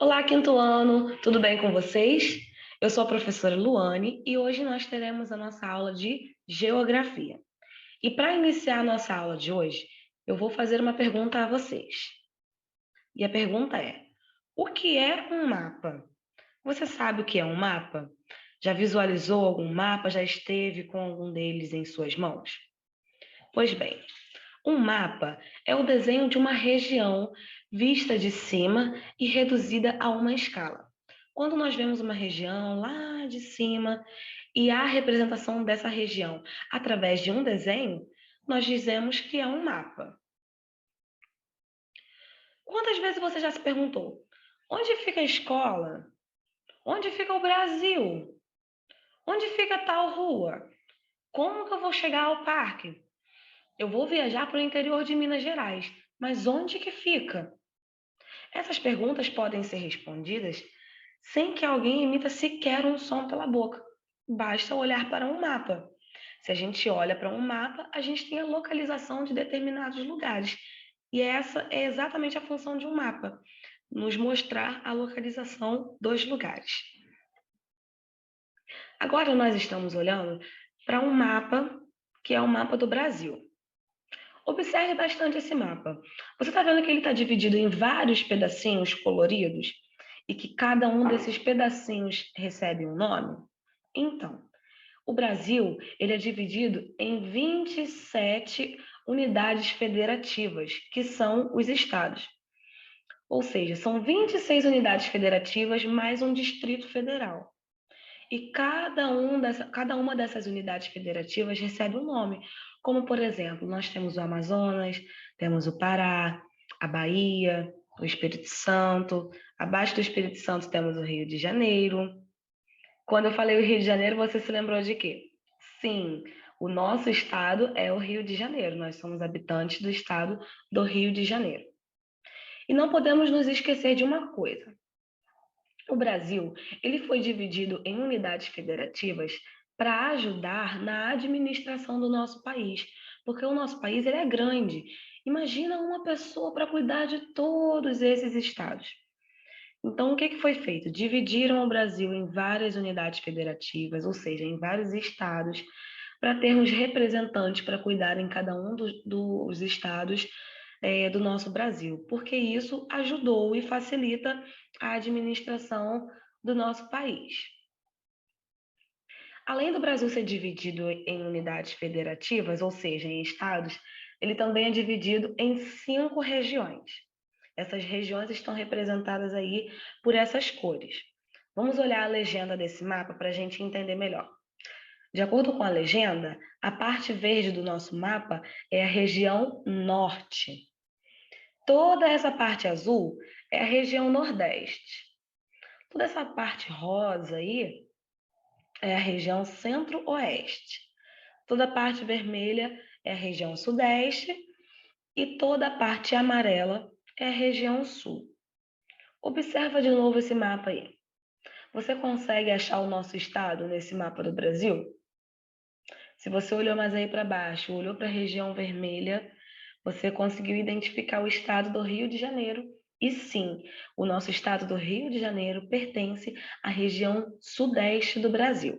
Olá, quinto ano, tudo bem com vocês? Eu sou a professora Luane e hoje nós teremos a nossa aula de Geografia. E para iniciar a nossa aula de hoje, eu vou fazer uma pergunta a vocês. E a pergunta é: o que é um mapa? Você sabe o que é um mapa? Já visualizou algum mapa? Já esteve com algum deles em suas mãos? Pois bem, um mapa é o desenho de uma região vista de cima e reduzida a uma escala. Quando nós vemos uma região lá de cima e a representação dessa região através de um desenho, nós dizemos que é um mapa. Quantas vezes você já se perguntou: onde fica a escola? Onde fica o Brasil? Onde fica tal rua? Como que eu vou chegar ao parque? Eu vou viajar para o interior de Minas Gerais, mas onde que fica? Essas perguntas podem ser respondidas sem que alguém emita sequer um som pela boca. Basta olhar para um mapa. Se a gente olha para um mapa, a gente tem a localização de determinados lugares. E essa é exatamente a função de um mapa, nos mostrar a localização dos lugares. Agora nós estamos olhando para um mapa que é o mapa do Brasil. Observe bastante esse mapa. Você está vendo que ele está dividido em vários pedacinhos coloridos e que cada um desses pedacinhos recebe um nome? Então, o Brasil ele é dividido em 27 unidades federativas, que são os estados. Ou seja, são 26 unidades federativas mais um distrito federal. E cada uma dessas unidades federativas recebe um nome, como, por exemplo, nós temos o Amazonas, temos o Pará, a Bahia, o Espírito Santo. Abaixo do Espírito Santo temos o Rio de Janeiro. Quando eu falei o Rio de Janeiro, você se lembrou de quê? Sim, o nosso estado é o Rio de Janeiro. Nós somos habitantes do estado do Rio de Janeiro. E não podemos nos esquecer de uma coisa. O Brasil, ele foi dividido em unidades federativas para ajudar na administração do nosso país, porque o nosso país ele é grande. Imagina uma pessoa para cuidar de todos esses estados. Então, o que foi feito? Dividiram o Brasil em várias unidades federativas, ou seja, em vários estados, para termos representantes para cuidar em cada um dos estados do nosso Brasil, porque isso ajudou e facilita a administração do nosso país. Além do Brasil ser dividido em unidades federativas, ou seja, em estados, ele também é dividido em 5 regiões. Essas regiões estão representadas aí por essas cores. Vamos olhar a legenda desse mapa para a gente entender melhor. De acordo com a legenda, a parte verde do nosso mapa é a região norte. Toda essa parte azul é a região nordeste. Toda essa parte rosa aí é a região centro-oeste. Toda a parte vermelha é a região sudeste e toda a parte amarela é a região sul. Observa de novo esse mapa aí. Você consegue achar o nosso estado nesse mapa do Brasil? Se você olhou mais aí para baixo, olhou para a região vermelha, você conseguiu identificar o estado do Rio de Janeiro. E sim, o nosso estado do Rio de Janeiro pertence à região sudeste do Brasil.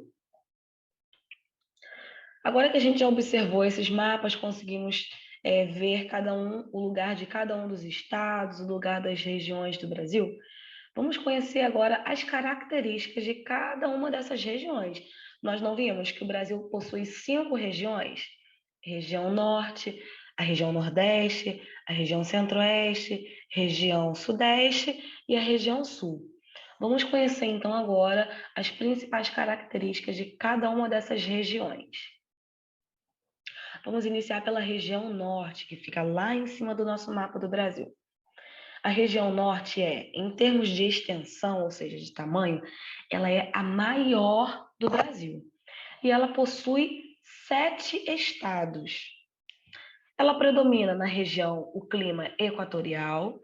Agora que a gente já observou esses mapas, conseguimos ver o lugar de cada um dos estados, o lugar das regiões do Brasil. Vamos conhecer agora as características de cada uma dessas regiões. Nós não vimos que o Brasil possui 5 regiões: região norte, a região nordeste, a região centro-oeste, região sudeste e a região sul. Vamos conhecer então agora as principais características de cada uma dessas regiões. Vamos iniciar pela região norte, que fica lá em cima do nosso mapa do Brasil. A região norte em termos de extensão, ou seja, de tamanho, ela é a maior do Brasil. E ela possui 7 estados. Ela predomina na região o clima equatorial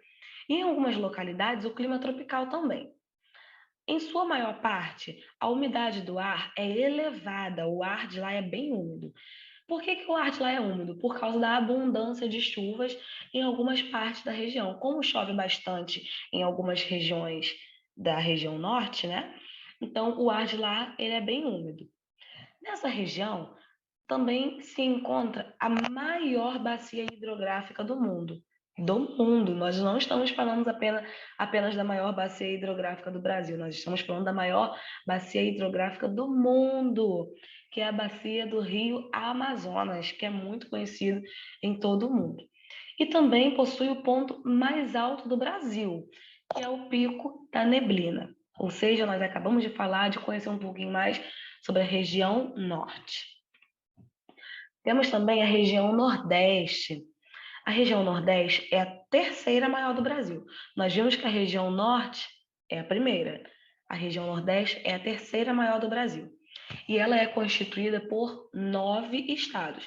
e em algumas localidades o clima tropical também. Em sua maior parte, a umidade do ar é elevada, o ar de lá é bem úmido. Por que que o ar de lá é úmido? Por causa da abundância de chuvas em algumas partes da região. Como chove bastante em algumas regiões da região norte, né? Então, o ar de lá ele é bem úmido. Nessa região também se encontra a maior bacia hidrográfica do mundo. Do mundo. Nós não estamos falando apenas da maior bacia hidrográfica do Brasil, nós estamos falando da maior bacia hidrográfica do mundo, que é a bacia do Rio Amazonas, que é muito conhecido em todo o mundo. E também possui o ponto mais alto do Brasil, que é o Pico da Neblina. Ou seja, nós acabamos de falar, de conhecer um pouquinho mais sobre a região norte. Temos também a região Nordeste. A região Nordeste é a terceira maior do Brasil. Nós vimos que a região Norte é a primeira. A região Nordeste é a terceira maior do Brasil. E ela é constituída por 9 estados.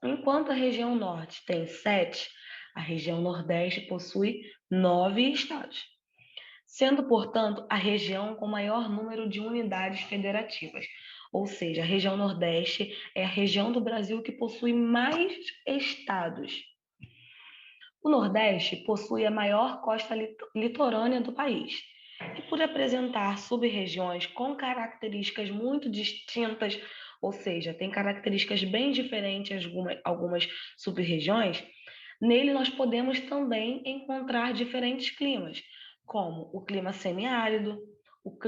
Enquanto a região Norte tem 7, a região Nordeste possui 9 estados, sendo, portanto, a região com maior número de unidades federativas. Ou seja, a região Nordeste é a região do Brasil que possui mais estados. O Nordeste possui a maior costa litorânea do país. E por apresentar sub-regiões com características muito distintas, ou seja, tem características bem diferentes algumas sub-regiões, nele nós podemos também encontrar diferentes climas, como o clima semiárido, o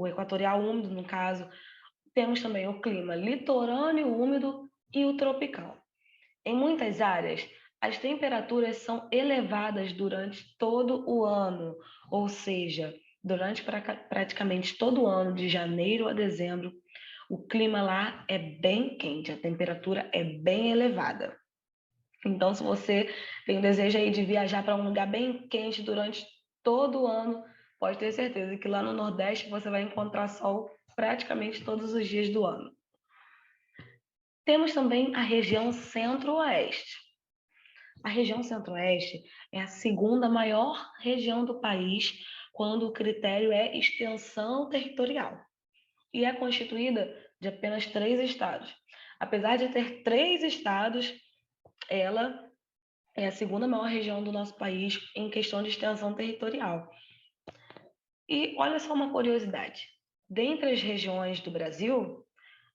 equatorial úmido, no caso. Temos também o clima litorâneo úmido e o tropical. Em muitas áreas, as temperaturas são elevadas durante todo o ano, ou seja, durante praticamente todo o ano, de janeiro a dezembro, o clima lá é bem quente, a temperatura é bem elevada. Então, se você tem o desejo aí de viajar para um lugar bem quente durante todo o ano, pode ter certeza que lá no Nordeste você vai encontrar sol praticamente todos os dias do ano. Temos também a região Centro-Oeste. A região Centro-Oeste é a segunda maior região do país quando o critério é extensão territorial e é constituída de apenas 3 estados. Apesar de ter 3 estados, ela é a segunda maior região do nosso país em questão de extensão territorial. E olha só uma curiosidade: dentre as regiões do Brasil,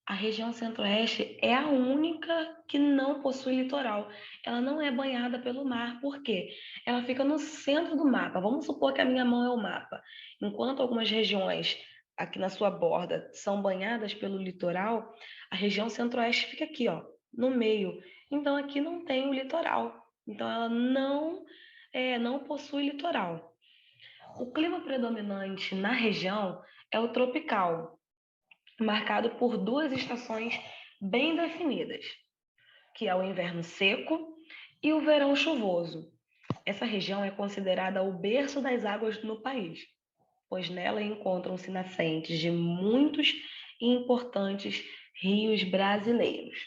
a região Centro-Oeste é a única que não possui litoral. Ela não é banhada pelo mar. Por quê? Ela fica no centro do mapa. Vamos supor que a minha mão é o mapa. Enquanto algumas regiões aqui na sua borda são banhadas pelo litoral, a região Centro-Oeste fica aqui, ó, no meio. Então aqui não tem o litoral. Então ela não possui litoral. O clima predominante na região é o tropical, marcado por 2 estações bem definidas, que é o inverno seco e o verão chuvoso. Essa região é considerada o berço das águas no país, pois nela encontram-se nascentes de muitos e importantes rios brasileiros.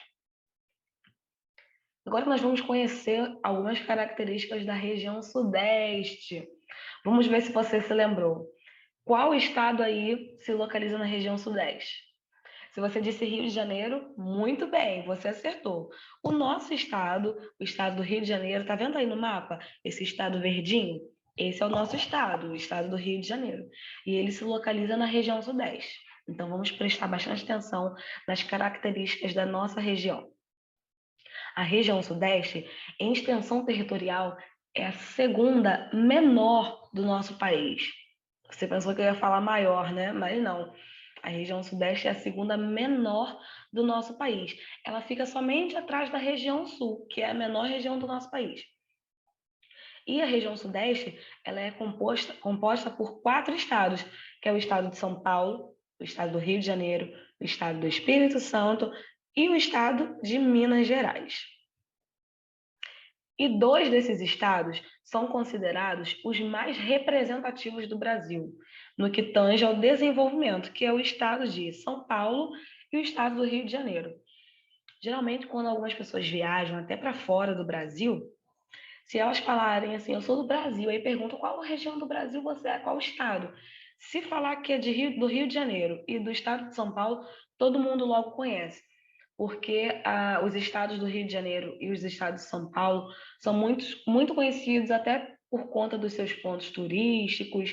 Agora nós vamos conhecer algumas características da região Sudeste. Vamos ver se você se lembrou. Qual estado aí se localiza na região Sudeste? Se você disse Rio de Janeiro, muito bem, você acertou. O nosso estado, o estado do Rio de Janeiro, tá vendo aí no mapa? Esse estado verdinho? Esse é o nosso estado, o estado do Rio de Janeiro. E ele se localiza na região Sudeste. Então vamos prestar bastante atenção nas características da nossa região. A região Sudeste, em extensão territorial, é a segunda menor do nosso país. Você pensou que eu ia falar maior, né? Mas não. A região Sudeste é a segunda menor do nosso país. Ela fica somente atrás da região Sul, que é a menor região do nosso país. E a região Sudeste, ela é composta por 4 estados, que é o estado de São Paulo, o estado do Rio de Janeiro, o estado do Espírito Santo e o estado de Minas Gerais. E 2 desses estados são considerados os mais representativos do Brasil, no que tange ao desenvolvimento, que é o estado de São Paulo e o estado do Rio de Janeiro. Geralmente, quando algumas pessoas viajam até para fora do Brasil, se elas falarem assim, eu sou do Brasil, aí perguntam qual região do Brasil você é, qual estado. Se falar que é do Rio de Janeiro e do estado de São Paulo, todo mundo logo conhece. porque os estados do Rio de Janeiro e os estados de São Paulo são muito conhecidos até por conta dos seus pontos turísticos,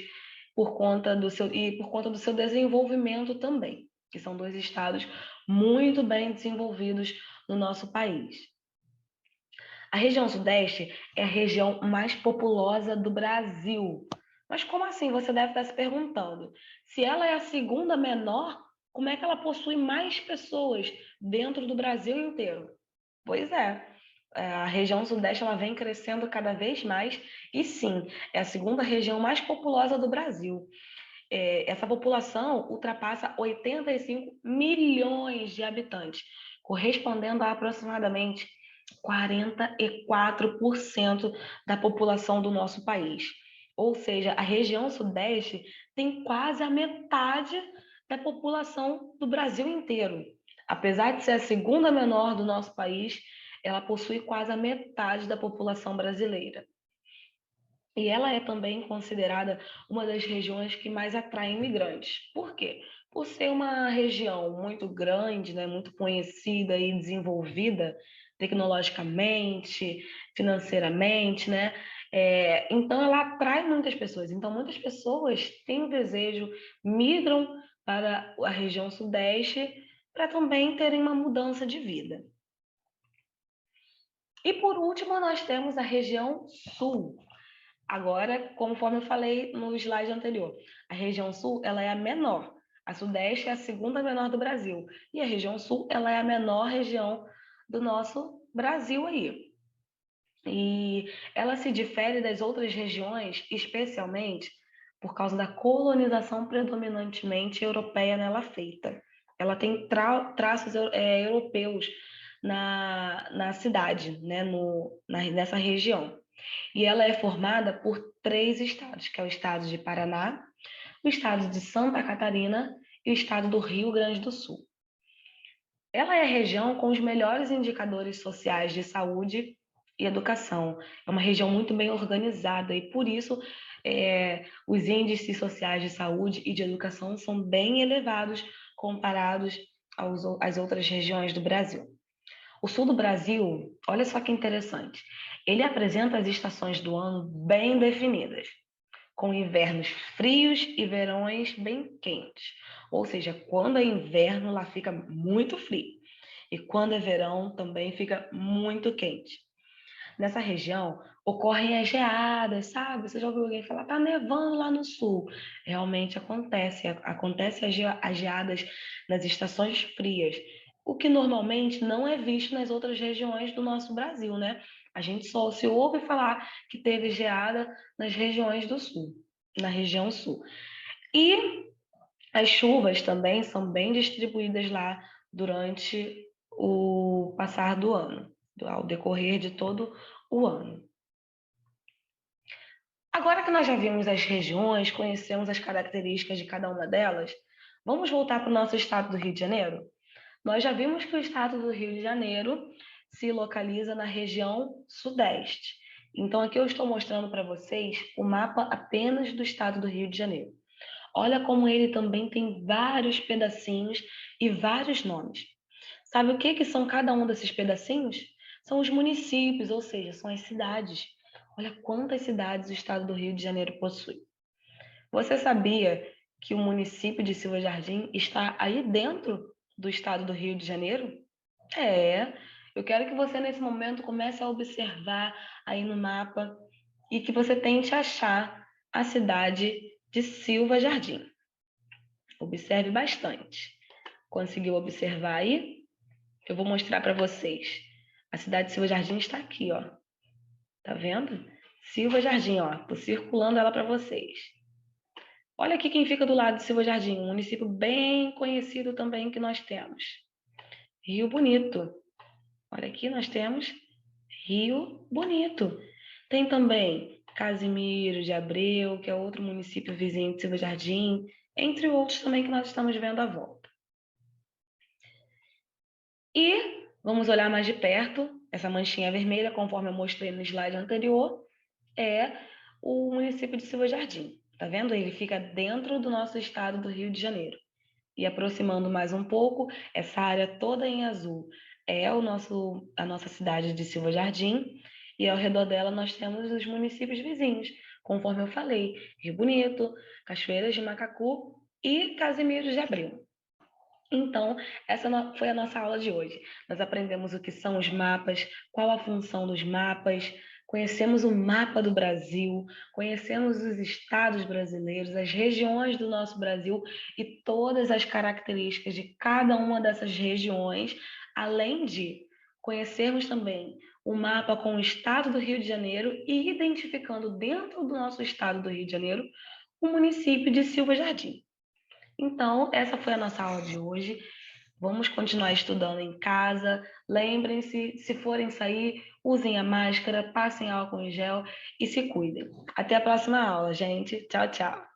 por conta do seu desenvolvimento também, que são dois estados muito bem desenvolvidos no nosso país. A região Sudeste é a região mais populosa do Brasil. Mas como assim? Você deve estar se perguntando. Se ela é a segunda menor, como é que ela possui mais pessoas dentro do Brasil inteiro? Pois é. A região Sudeste ela vem crescendo cada vez mais e sim, é a segunda região mais populosa do Brasil. Essa população ultrapassa 85 milhões de habitantes, correspondendo a aproximadamente 44% da população do nosso país. Ou seja, a região Sudeste tem quase a metade da população do Brasil inteiro. Apesar de ser a segunda menor do nosso país, ela possui quase a metade da população brasileira. E ela é também considerada uma das regiões que mais atrai imigrantes. Por quê? Por ser uma região muito grande, né, muito conhecida e desenvolvida tecnologicamente, financeiramente, né? Então ela atrai muitas pessoas. Então muitas pessoas têm o desejo, migram para a região Sudeste para também terem uma mudança de vida. E por último, nós temos a região Sul. Agora, conforme eu falei no slide anterior, a região sul ela é a menor. A sudeste é a segunda menor do Brasil. E a região sul ela é a menor região do nosso Brasil aí. E ela se difere das outras regiões, especialmente por causa da colonização predominantemente europeia nela feita. Ela tem traços europeus na cidade, né, nessa região. E ela é formada por 3 estados, que é o estado de Paraná, o estado de Santa Catarina e o estado do Rio Grande do Sul. Ela é a região com os melhores indicadores sociais de saúde e educação. É uma região muito bem organizada e, por isso, os índices sociais de saúde e de educação são bem elevados comparados às outras regiões do Brasil. O sul do Brasil, olha só que interessante, ele apresenta as estações do ano bem definidas, com invernos frios e verões bem quentes. Ou seja, quando é inverno, lá fica muito frio. E quando é verão, também fica muito quente. Nessa região, ocorrem as geadas, sabe? Você já ouviu alguém falar, tá nevando lá no sul. Realmente acontece as geadas nas estações frias, o que normalmente não é visto nas outras regiões do nosso Brasil, né? A gente só se ouve falar que teve geada nas regiões do sul, na região sul. E as chuvas também são bem distribuídas lá durante o passar do ano, ao decorrer de todo o ano. Agora que nós já vimos as regiões, conhecemos as características de cada uma delas, vamos voltar para o nosso estado do Rio de Janeiro? Nós já vimos que o estado do Rio de Janeiro se localiza na região sudeste. Então, aqui eu estou mostrando para vocês o mapa apenas do estado do Rio de Janeiro. Olha como ele também tem vários pedacinhos e vários nomes. Sabe o que são cada um desses pedacinhos? São os municípios, ou seja, são as cidades. Olha quantas cidades o estado do Rio de Janeiro possui. Você sabia que o município de Silva Jardim está aí dentro do estado do Rio de Janeiro? Eu quero que você nesse momento comece a observar aí no mapa e que você tente achar a cidade de Silva Jardim. Observe bastante. Conseguiu observar aí? Eu vou mostrar para vocês. A cidade de Silva Jardim está aqui, ó. Tá vendo? Silva Jardim, ó. Tô circulando ela para vocês. Olha aqui quem fica do lado de Silva Jardim, um município bem conhecido também que nós temos. Rio Bonito. Olha aqui nós temos Rio Bonito. Tem também Casimiro de Abreu, que é outro município vizinho de Silva Jardim, entre outros também que nós estamos vendo à volta. E vamos olhar mais de perto, essa manchinha vermelha, conforme eu mostrei no slide anterior, é o município de Silva Jardim. Tá vendo? Ele fica dentro do nosso estado do Rio de Janeiro. E aproximando mais um pouco, essa área toda em azul é a nossa cidade de Silva Jardim, e ao redor dela nós temos os municípios vizinhos, conforme eu falei, Rio Bonito, Cachoeiras de Macacu e Casimiro de Abreu. Então, foi a nossa aula de hoje. Nós aprendemos o que são os mapas, qual a função dos mapas, conhecemos o mapa do Brasil, conhecemos os estados brasileiros, as regiões do nosso Brasil e todas as características de cada uma dessas regiões, além de conhecermos também o mapa com o estado do Rio de Janeiro e identificando dentro do nosso estado do Rio de Janeiro o município de Silva Jardim. Então, essa foi a nossa aula de hoje. Vamos continuar estudando em casa. Lembrem-se, se forem sair, usem a máscara, passem álcool em gel e se cuidem. Até a próxima aula, gente. Tchau, tchau.